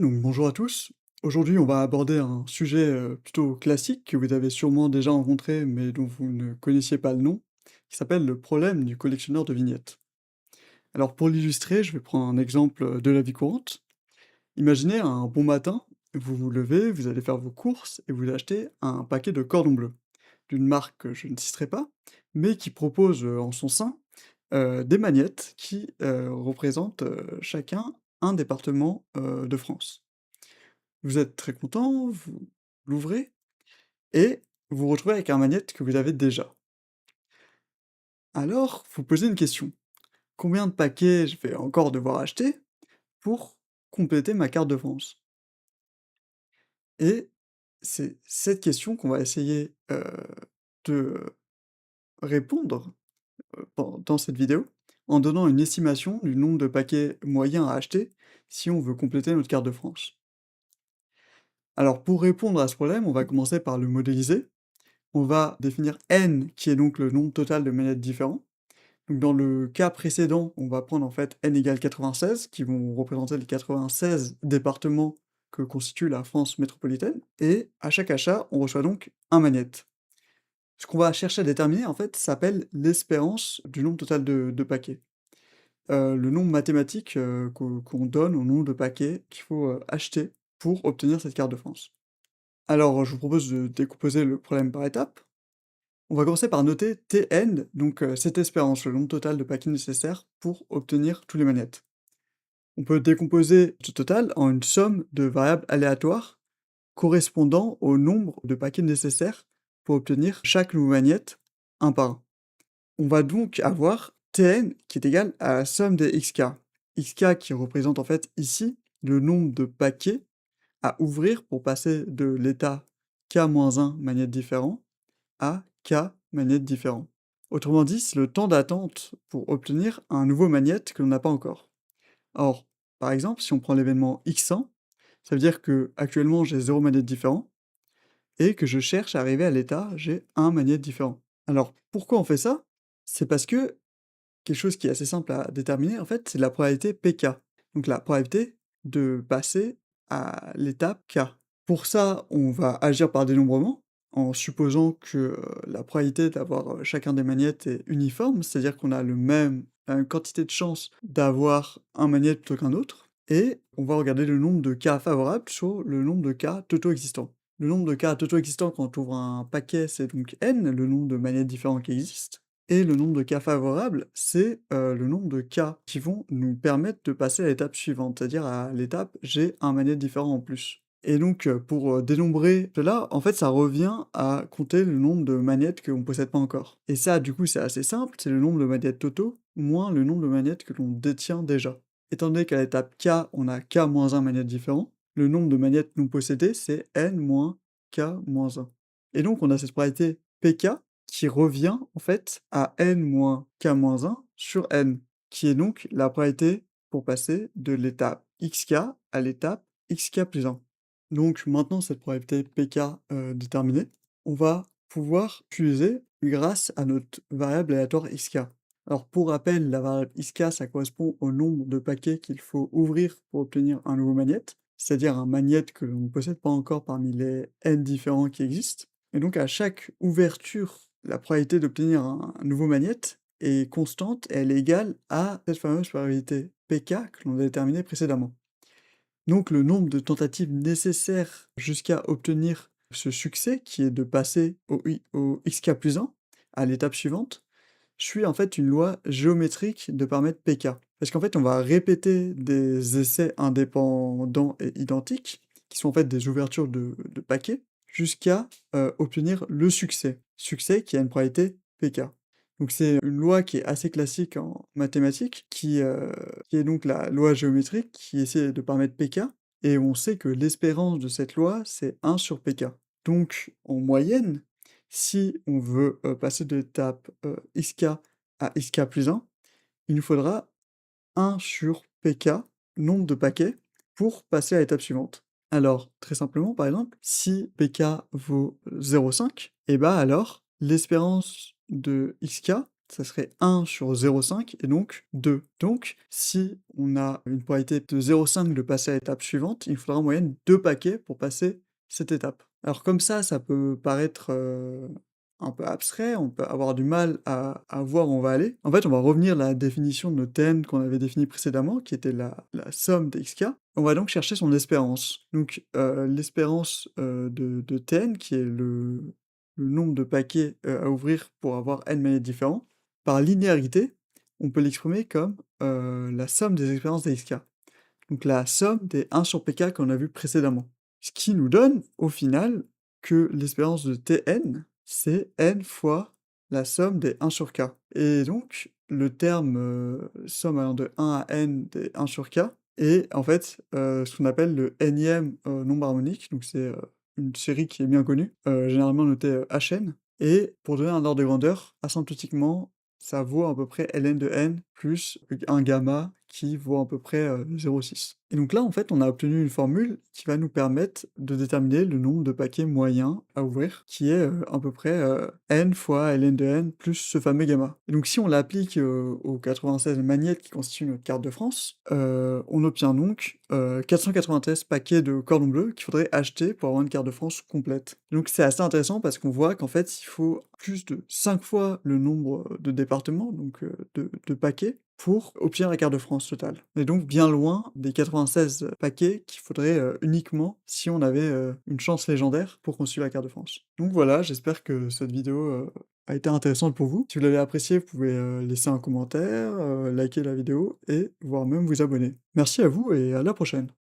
Donc bonjour à tous. Aujourd'hui, on va aborder un sujet plutôt classique que vous avez sûrement déjà rencontré, mais dont vous ne connaissiez pas le nom, qui s'appelle le problème du collectionneur de vignettes. Alors pour l'illustrer, je vais prendre un exemple de la vie courante. Imaginez un bon matin, vous vous levez, vous allez faire vos courses et vous achetez un paquet de cordons bleus, d'une marque que je ne citerai pas, mais qui propose en son sein des magnettes qui représentent chacun un département de France. Vous êtes très content, vous l'ouvrez et vous vous retrouvez avec un magnète que vous avez déjà. Alors, vous posez une question: «Combien de paquets je vais encore devoir acheter pour compléter ma carte de France?» Et c'est cette question qu'on va essayer, de répondre, dans cette vidéo, en donnant une estimation du nombre de paquets moyens à acheter si on veut compléter notre carte de France. Alors pour répondre à ce problème, on va commencer par le modéliser. On va définir n, qui est donc le nombre total de manettes différents. Donc dans le cas précédent, on va prendre en fait n égale 96, qui vont représenter les 96 départements que constitue la France métropolitaine, et à chaque achat, on reçoit donc un magnète. Ce qu'on va chercher à déterminer, en fait, s'appelle l'espérance du nombre total de paquets. Le nombre mathématique qu'on donne au nombre de paquets qu'il faut acheter pour obtenir cette carte de France. Alors, je vous propose de décomposer le problème par étapes. On va commencer par noter Tn, donc cette espérance, le nombre total de paquets nécessaires pour obtenir tous les manettes. On peut décomposer ce total en une somme de variables aléatoires correspondant au nombre de paquets nécessaires pour obtenir chaque nouveau magnète un par un. On va donc avoir Tn qui est égal à la somme des xk. Xk qui représente en fait ici le nombre de paquets à ouvrir pour passer de l'état k-1 magnètes différents à K magnètes différents. Autrement dit, c'est le temps d'attente pour obtenir un nouveau magnète que l'on n'a pas encore. Or, par exemple, si on prend l'événement x100, ça veut dire que actuellement j'ai 0 magnète différent et que je cherche à arriver à l'état j'ai un magnète différent. Alors, pourquoi on fait ça? C'est parce que quelque chose qui est assez simple à déterminer, en fait, c'est la probabilité pk. Donc la probabilité de passer à l'étape k. Pour ça, on va agir par dénombrement, en supposant que, la probabilité d'avoir, chacun des magnétes est uniforme, c'est-à-dire qu'on a la même quantité de chances d'avoir un magnète plutôt qu'un autre, et on va regarder le nombre de cas favorables sur le nombre de cas totaux existants. Le nombre de cas totaux existants quand on ouvre un paquet, c'est donc n, le nombre de magnétes différents qui existent, et le nombre de cas favorables, c'est, le nombre de cas qui vont nous permettre de passer à l'étape suivante, c'est-à-dire à l'étape j'ai un magnète différent en plus. Et donc, pour, dénombrer cela, en fait, ça revient à compter le nombre de magnettes qu'on possède pas encore. Et ça, du coup, c'est assez simple, c'est le nombre de magnettes totaux moins le nombre de magnettes que l'on détient déjà. Étant donné qu'à l'étape K, on a K-1 magnettes différents, le nombre de magnettes non possédées, c'est N moins K-1. Et donc on a cette probabilité PK qui revient, en fait, à N moins K-1 sur N, qui est donc la probabilité pour passer de l'étape XK à l'étape XK+1. Donc maintenant cette probabilité PK, déterminée, on va pouvoir l'utiliser grâce à notre variable aléatoire XK. Alors pour rappel, la variable XK, ça correspond au nombre de paquets qu'il faut ouvrir pour obtenir un nouveau magnète, c'est-à-dire un magnète que l'on ne possède pas encore parmi les N différents qui existent. Et donc à chaque ouverture, la probabilité d'obtenir un nouveau magnète est constante et elle est égale à cette fameuse probabilité PK que l'on a déterminée précédemment. Donc le nombre de tentatives nécessaires jusqu'à obtenir ce succès, qui est de passer au XK+1, à l'étape suivante, suit en fait une loi géométrique de paramètres PK. Parce qu'en fait, on va répéter des essais indépendants et identiques, qui sont en fait des ouvertures de paquets, jusqu'à obtenir le succès. Succès qui a une probabilité PK. Donc c'est une loi qui est assez classique en mathématiques, qui est donc la loi géométrique qui essaie de paramètre PK, et on sait que l'espérance de cette loi, c'est 1 sur PK. Donc en moyenne, si on veut, passer de l'étape, XK à XK+1, il nous faudra 1 sur PK, nombre de paquets, pour passer à l'étape suivante. Alors, très simplement, par exemple, si PK vaut 0,5, et bah alors, l'espérance de XK, ça serait 1 sur 0,5 et donc 2. Donc si on a une probabilité de 0,5 de passer à l'étape suivante, il faudra en moyenne 2 paquets pour passer cette étape. Alors comme ça peut paraître, un peu abstrait, on peut avoir du mal à voir où on va aller. En fait, on va revenir à la définition de notre Tn qu'on avait définie précédemment, qui était la somme des xk. On va donc chercher son espérance. Donc, l'espérance, de Tn, qui est le nombre de paquets, à ouvrir pour avoir n manettes différents, par linéarité, on peut l'exprimer comme, la somme des expériences des xk. Donc la somme des 1 sur pk qu'on a vu précédemment. Ce qui nous donne, au final, que l'espérance de Tn, c'est n fois la somme des 1 sur k. Et donc, le terme, somme allant de 1 à n des 1 sur k est en fait, ce qu'on appelle le n nombre harmonique, donc c'est, une série qui est bien connue, généralement notée, Hn. Et pour donner un ordre de grandeur, asymptotiquement, ça vaut à peu près ln de n plus un gamma qui vaut à peu près, 0,6. Et donc là, en fait, on a obtenu une formule qui va nous permettre de déterminer le nombre de paquets moyens à ouvrir, qui est, à peu près, n fois ln de n plus ce fameux gamma. Et donc si on l'applique, aux 96 magnettes qui constituent notre carte de France, on obtient donc, 493 paquets de cordon bleu qu'il faudrait acheter pour avoir une carte de France complète. Donc c'est assez intéressant parce qu'on voit qu'en fait, il faut plus de 5 fois le nombre, de départements, donc, de paquets, pour obtenir la carte de France totale. On est donc bien loin des 96 paquets qu'il faudrait, uniquement si on avait, une chance légendaire pour constituer la carte de France. Donc voilà, j'espère que cette vidéo, a été intéressante pour vous. Si vous l'avez appréciée, vous pouvez, laisser un commentaire, liker la vidéo et voire même vous abonner. Merci à vous et à la prochaine.